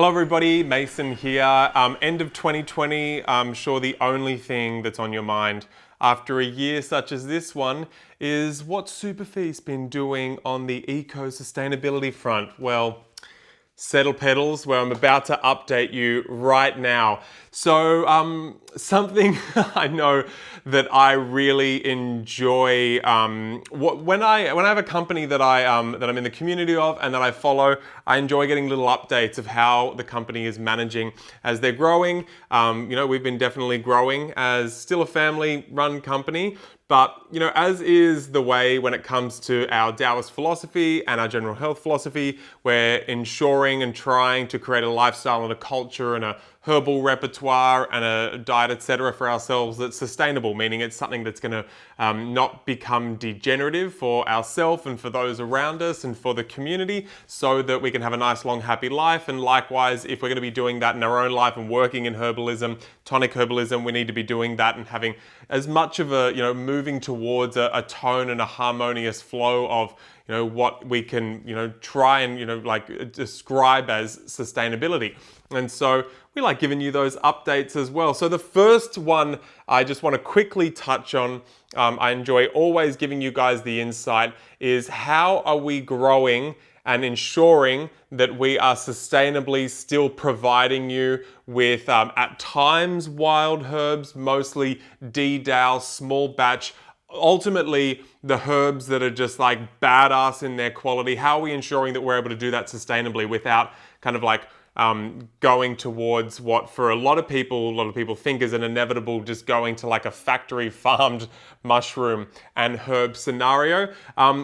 Hello everybody, Mason here. End of 2020, I'm sure the only thing that's on your mind after a year such as this one is what's SuperFeast been doing on the eco-sustainability front? Well, settle pedals, where I'm about to update you right now. So something I know that I really enjoy when I have a company that I'm in the community of and that I follow, I enjoy getting little updates of how the company is managing as they're growing. We've been definitely growing as still a family-run company. But, as is the way when it comes to our Taoist philosophy and our general health philosophy, we're ensuring and trying to create a lifestyle and a culture and a herbal repertoire and a diet, etc. for ourselves that's sustainable, meaning it's something that's going to not become degenerative for ourselves and for those around us and for the community, so that we can have a nice, long, happy life. And likewise, if we're going to be doing that in our own life and working in herbalism, tonic herbalism, we need to be doing that and having as much of a, moving towards a tone and a harmonious flow of, what we can, try and, describe as sustainability. And so we like giving you those updates as well. So the first one I just want to quickly touch on, I enjoy always giving you guys the insight, is how are we growing and ensuring that we are sustainably still providing you with, at times, wild herbs, mostly DDAO, small batch, ultimately the herbs that are just like badass in their quality. How are we ensuring that we're able to do that sustainably without kind of like going towards what for a lot of people think is an inevitable, just going to like a factory farmed mushroom and herb scenario.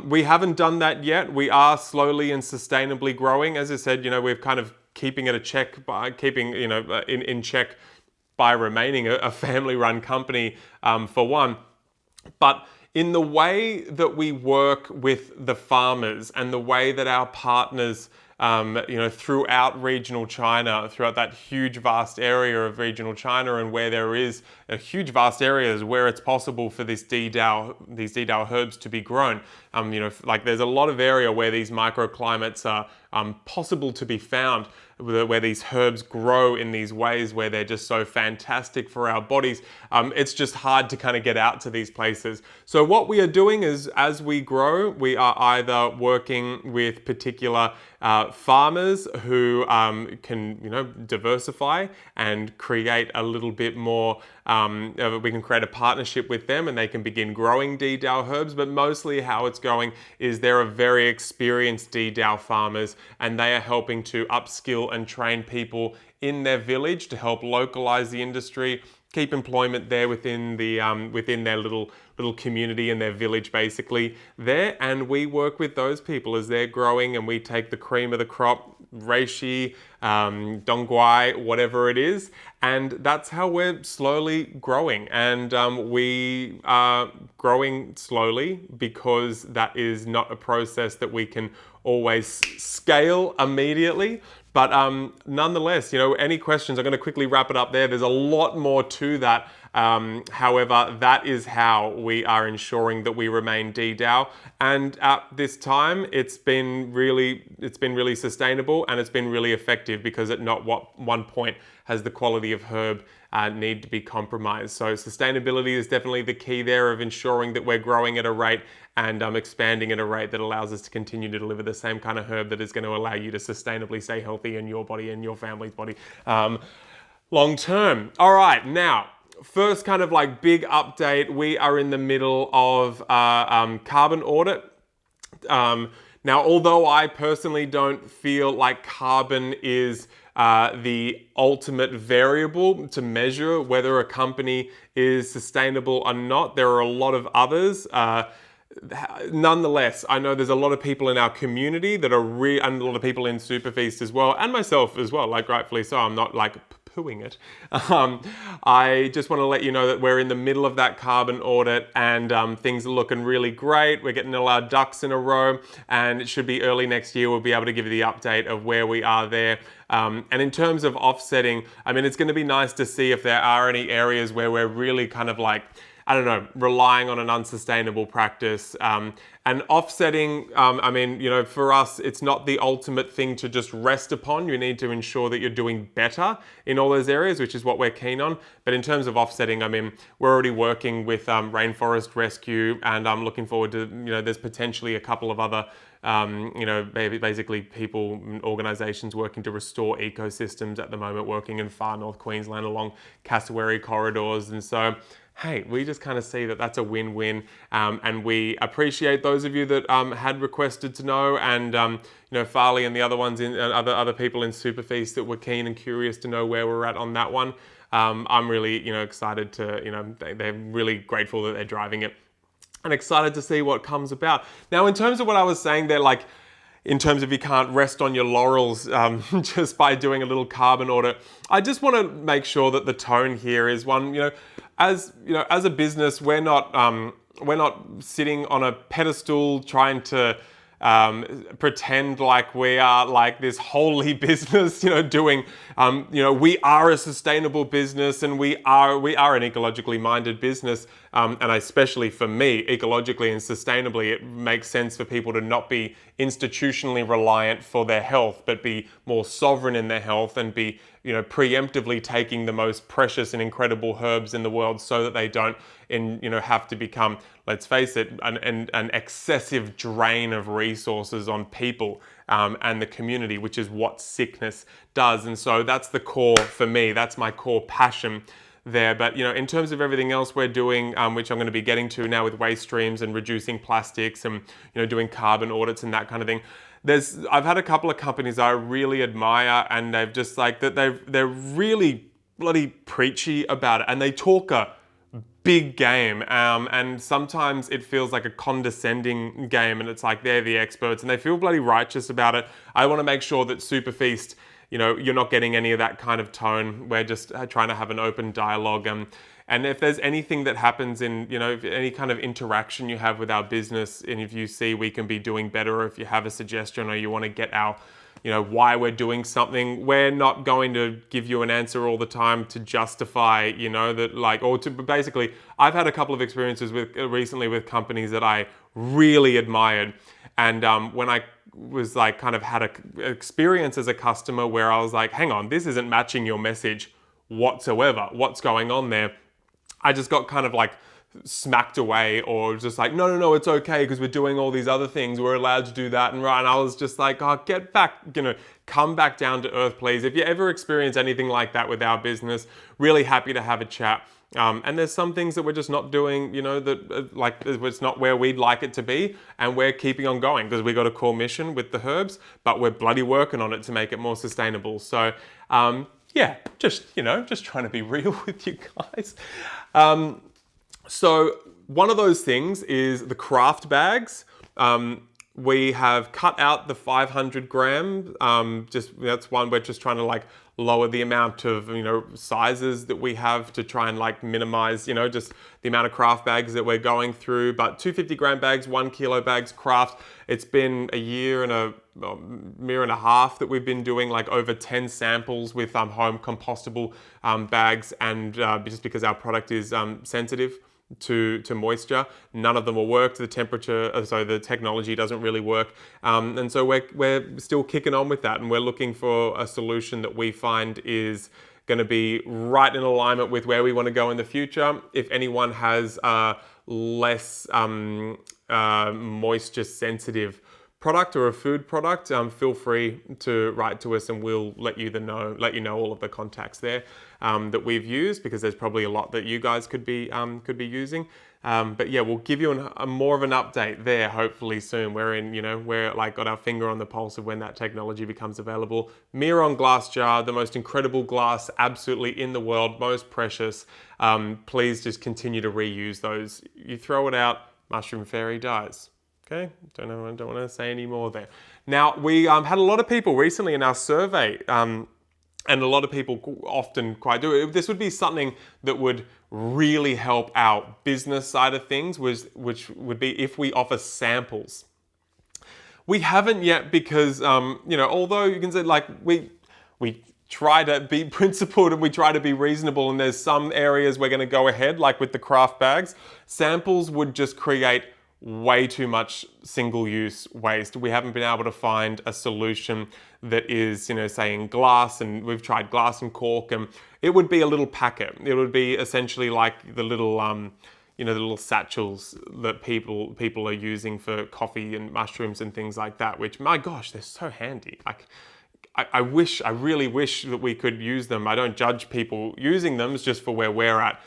We haven't done that yet. We are slowly and sustainably growing. As I said, we're kind of keeping it a check by keeping, in check by remaining a family-run company, for one. But in the way that we work with the farmers and the way that our partners, throughout regional China, throughout that huge vast area of regional China, and where there is a huge vast areas where it's possible for these DDAO herbs to be grown. There's a lot of area where these microclimates are possible to be found, where these herbs grow in these ways where they're just so fantastic for our bodies. It's just hard to kind of get out to these places. So what we are doing is, as we grow, we are either working with particular farmers who can, diversify and create a little bit more. We can create a partnership with them and they can begin growing DDAO herbs. But mostly how it's going is there are very experienced DDAO farmers, and they are helping to upskill and train people in their village to help localize the industry, keep employment there within the within their little community and their village basically there. And we work with those people as they're growing, and we take the cream of the crop, reishi, dongguai, whatever it is, and that's how we're slowly growing. And we are growing slowly because that is not a process that we can always scale immediately. But nonetheless, any questions, I'm going to quickly wrap it up there. There's a lot more to that. However, that is how we are ensuring that we remain DDAO. And at this time, it's been really sustainable, and it's been really effective, because at not one point has the quality of herb need to be compromised. So sustainability is definitely the key there, of ensuring that we're growing at a rate and expanding at a rate that allows us to continue to deliver the same kind of herb that is going to allow you to sustainably stay healthy in your body and your family's body long term. All right, now, first kind of like big update, we are in the middle of carbon audit. Now, although I personally don't feel like carbon is the ultimate variable to measure whether a company is sustainable or not, there are a lot of others. Nonetheless, I know there's a lot of people in our community that are and a lot of people in SuperFeast as well, and myself as well, like rightfully so. I'm not like pooing it. I just want to let you know that we're in the middle of that carbon audit, and things are looking really great. We're getting all our ducks in a row, and it should be early next year we'll be able to give you the update of where we are there. And in terms of offsetting, I mean, it's going to be nice to see if there are any areas where we're really kind of like I don't know, relying on an unsustainable practice. And offsetting, I mean, you know, for us, it's not the ultimate thing to just rest upon. You need to ensure that you're doing better in all those areas, which is what we're keen on. But in terms of offsetting, I mean, we're already working with Rainforest Rescue, and I'm looking forward to, you know, there's potentially a couple of other you know, basically people, organisations working to restore ecosystems at the moment, working in far north Queensland along cassowary corridors. And so, hey, we just kind of see that that's a win-win, and we appreciate those of you that had requested to know, and you know, Farley and the other ones in other people in SuperFeast that were keen and curious to know where we're at on that one. I'm really, you know, excited to, you know, they're really grateful that they're driving it, and excited to see what comes about. Now, in terms of what I was saying there, like, in terms of you can't rest on your laurels just by doing a little carbon audit, I just want to make sure that the tone here is one, you know, as a business, we're not sitting on a pedestal trying to pretend like we are like this holy business, you know, doing, you know, we are a sustainable business, and we are an ecologically minded business. And especially for me, ecologically and sustainably, it makes sense for people to not be institutionally reliant for their health, but be more sovereign in their health, and be, you know, preemptively taking the most precious and incredible herbs in the world, so that they don't, you know, have to become, let's face it, an excessive drain of resources on people and the community, which is what sickness does. And so that's the core for me. That's my core passion there. But, you know, in terms of everything else we're doing, which I'm going to be getting to now with waste streams and reducing plastics, and, you know, doing carbon audits and that kind of thing, I've had a couple of companies I really admire, and they've just like that they're really bloody preachy about it, and they talk a big game, and sometimes it feels like a condescending game, and it's like they're the experts and they feel bloody righteous about it. I want to make sure that SuperFeast, you know, you're not getting any of that kind of tone. We're just trying to have an open dialogue, and if there's anything that happens in, you know, if any kind of interaction you have with our business, and if you see we can be doing better, or if you have a suggestion, or you want to get our, you know, why we're doing something, we're not going to give you an answer all the time to justify, you know, that, like, or to basically, I've had a couple of experiences with recently with companies that I really admired, and when I was like kind of had an experience as a customer where I was like, hang on, this isn't matching your message whatsoever. What's going on there? I just got kind of like smacked away, or just like, no, it's okay because we're doing all these other things. We're allowed to do that. And I was just like, oh, get back, you know, come back down to earth, please. If you ever experience anything like that with our business, really happy to have a chat. And there's some things that we're just not doing, you know, that like it's not where we'd like it to be, and we're keeping on going because we got a core mission with the herbs, but we're bloody working on it to make it more sustainable. So yeah, just, you know, just trying to be real with you guys. So one of those things is the craft bags. We have cut out the 500 gram. That's one we're just trying to like lower the amount of, you know, sizes that we have to try and like minimize, you know, just the amount of craft bags that we're going through. But 250 gram bags, 1 kilo bags craft. It's been a year and a half that we've been doing like over 10 samples with home compostable bags, and just because our product is sensitive to moisture, none of them will work. The temperature, so the technology doesn't really work, and so we're still kicking on with that, and we're looking for a solution that we find is going to be right in alignment with where we want to go in the future. If anyone has less moisture sensitive product or a food product, feel free to write to us, and we'll let you know all of the contacts there that we've used, because there's probably a lot that you guys could be using. But yeah, we'll give you more of an update there hopefully soon. We're like got our finger on the pulse of when that technology becomes available. Miron glass jar, the most incredible glass absolutely in the world, most precious. Please just continue to reuse those. You throw it out, mushroom fairy dies. Okay, don't want to say any more there. Now, we had a lot of people recently in our survey, and a lot of people often quite do it. This would be something that would really help our business side of things, which would be if we offer samples. We haven't yet because, although you can say like we try to be principled and we try to be reasonable, and there's some areas we're going to go ahead, like with the craft bags. Samples would just create way too much single-use waste. We haven't been able to find a solution that is, say in glass, and we've tried glass and cork, and it would be a little packet. It would be essentially like the little the little satchels that people are using for coffee and mushrooms and things like that, which, my gosh, they're so handy. Like, I really wish that we could use them. I don't judge people using them, it's just for where we're at.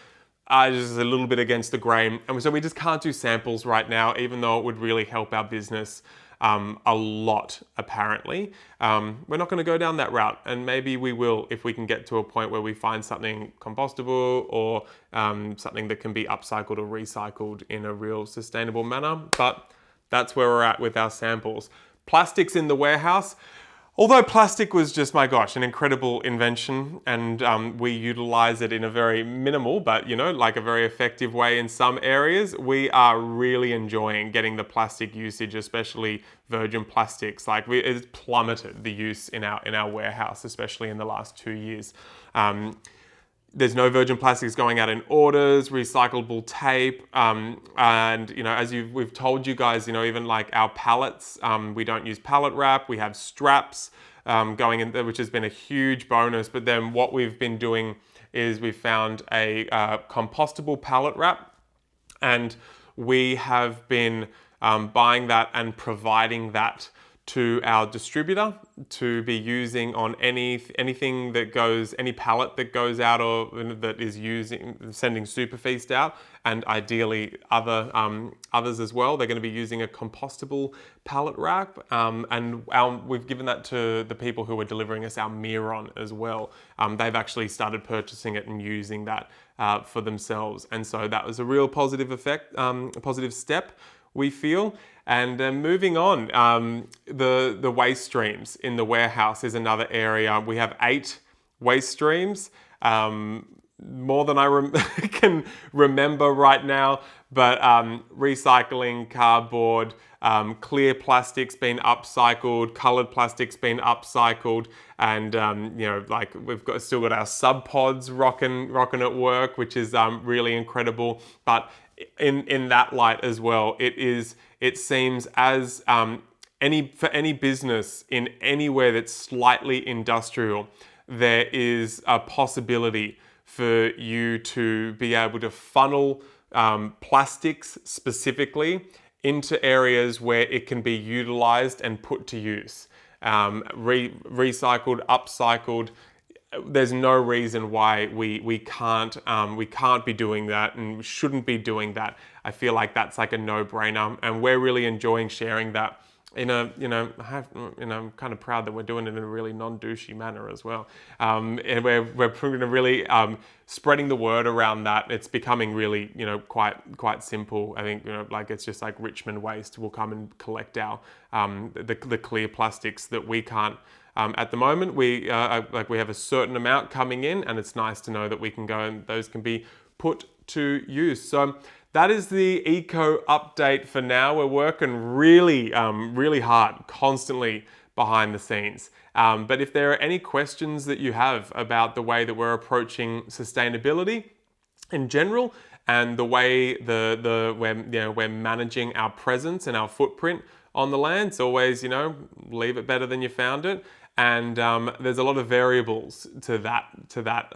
Just a little bit against the grain. And so we just can't do samples right now, even though it would really help our business a lot, apparently. We're not going to go down that route, and maybe we will if we can get to a point where we find something compostable or something that can be upcycled or recycled in a real sustainable manner. But that's where we're at with our samples. Plastics in the warehouse. Although plastic was just, my gosh, an incredible invention, and we utilize it in a very minimal, but like a very effective way in some areas, we are really enjoying getting the plastic usage, especially virgin plastics. Like, it's plummeted the use in our warehouse, especially in the last 2 years. There's no virgin plastics going out in orders, recyclable tape, and as we've told you guys, even like our pallets, we don't use pallet wrap. We have straps going in there, which has been a huge bonus. But then what we've been doing is we found a compostable pallet wrap, and we have been buying that and providing that to our distributor to be using on anything that goes, any pallet that goes out or that is sending SuperFeast out, and ideally others as well. They're going to be using a compostable pallet wrap, and we've given that to the people who are delivering us our Miron as well. They've actually started purchasing it and using that for themselves, and so that was a real positive effect, a positive step, we feel. And moving on, the waste streams in the warehouse is another area. We have 8 waste streams, more than I can remember right now, but recycling, cardboard, clear plastics being upcycled, colored plastics being upcycled, and like we've still got our sub pods rocking at work, which is really incredible. But in that light as well, it seems as for any business in anywhere that's slightly industrial, there is a possibility for you to be able to funnel plastics specifically into areas where it can be utilized and put to use. Recycled, upcycled. There's no reason why we can't be doing that, and we shouldn't be doing that. I feel like that's like a no-brainer, and we're really enjoying sharing that in a, I'm kind of proud that we're doing it in a really non-douchey manner as well. And we're really spreading the word around that. It's becoming really, quite simple. I think, like it's just like Richmond Waste will come and collect our the clear plastics that we can't. At the moment, we have a certain amount coming in, and it's nice to know that we can go and those can be put to use. So that is the eco update for now. We're working really hard, constantly behind the scenes. But if there are any questions that you have about the way that we're approaching sustainability in general, and the way we're managing our presence and our footprint on the land, it's always, leave it better than you found it. And there's a lot of variables to that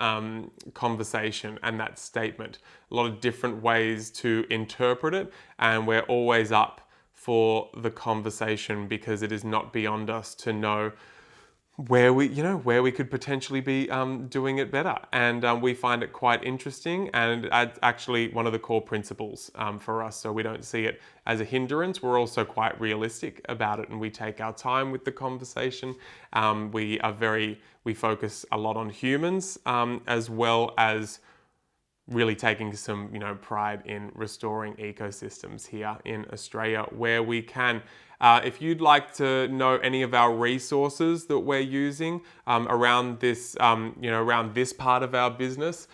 conversation and that statement. A lot of different ways to interpret it, and we're always up for the conversation because it is not beyond us to know where we could potentially be doing it better. And we find it quite interesting, and it's actually one of the core principles for us. So we don't see it as a hindrance. We're also quite realistic about it, and we take our time with the conversation. We focus a lot on humans, as well as really taking some pride in restoring ecosystems here in Australia where we can. If you'd like to know any of our resources that we're using around this part of our business,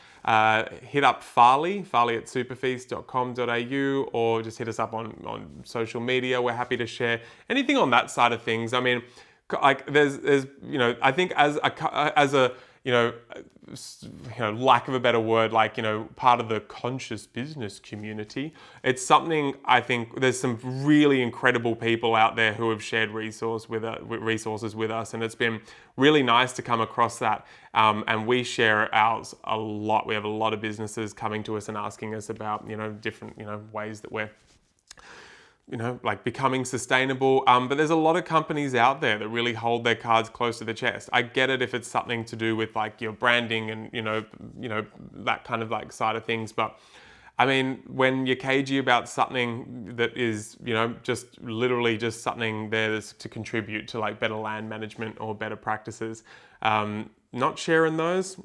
hit up farley at superfeast.com.au, or just hit us up on social media. We're happy to share anything on that side of things. I mean, like there's I think as a lack of a better word, like part of the conscious business community, it's something I think there's some really incredible people out there who have shared resources with us, and it's been really nice to come across that. And we share ours a lot. We have a lot of businesses coming to us and asking us about different ways that we're like becoming sustainable. But there's a lot of companies out there that really hold their cards close to the chest. I get it if it's something to do with like your branding and that kind of like side of things. But I mean, when you're cagey about something that is just literally just something there to contribute to like better land management or better practices, not sharing those,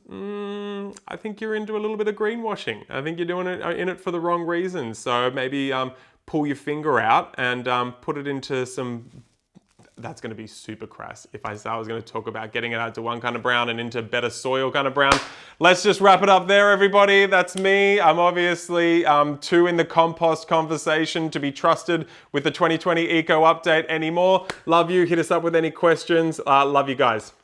I think you're into a little bit of greenwashing. I think you're doing it in it for the wrong reasons. So maybe pull your finger out and put it into some, that's going to be super crass if I say I was going to talk about getting it out to one kind of brown and into better soil kind of brown. Let's just wrap it up there, everybody. That's me. I'm obviously too in the compost conversation to be trusted with the 2020 Eco Update anymore. Love you. Hit us up with any questions. Love you guys.